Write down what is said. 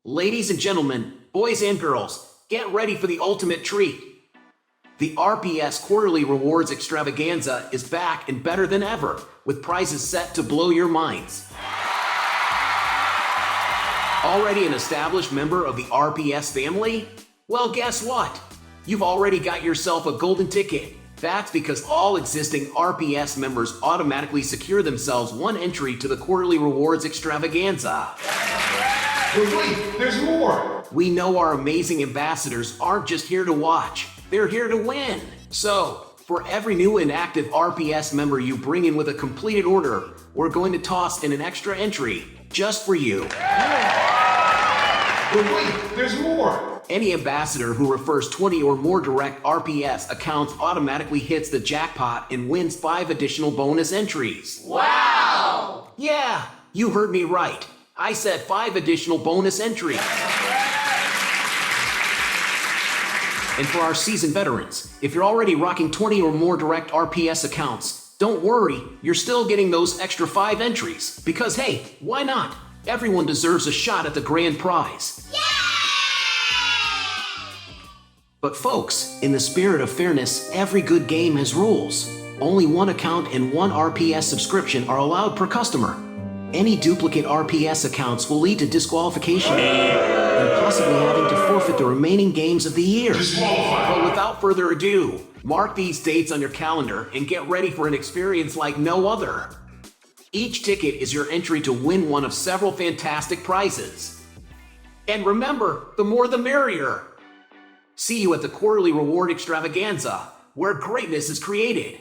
Ladies and gentlemen, boys and girls, get ready for the ultimate treat. The RPS Quarterly Rewards Extravaganza is back and better than ever, with prizes set to blow your minds. Already an established member of the RPS family? Well, guess what? You've already got yourself a golden ticket. That's because all existing RPS members automatically secure themselves one entry to the Quarterly Rewards Extravaganza. But wait, there's more! We know our amazing ambassadors aren't just here to watch, they're here to win. So, for every new and active RPS member you bring in with a completed order, we're going to toss in an extra entry, just for you. But wait, there's more! Any ambassador who refers 20 or more direct RPS accounts automatically hits the jackpot and wins 5 additional bonus entries. Wow! Yeah, you heard me right. I said 5 additional bonus entries. And for our seasoned veterans, if you're already rocking 20 or more direct RPS accounts, don't worry, you're still getting those extra 5 entries. Because hey, why not? Everyone deserves a shot at the grand prize. Yay! But folks, in the spirit of fairness, every good game has rules. Only one account and one RPS subscription are allowed per customer. Any duplicate RPS accounts will lead to disqualification and possibly having to forfeit the remaining games of the year. But without further ado, mark these dates on your calendar and get ready for an experience like no other. Each ticket is your entry to win one of several fantastic prizes. And remember, the more the merrier. See you at the Quarterly Reward Extravaganza, where greatness is created.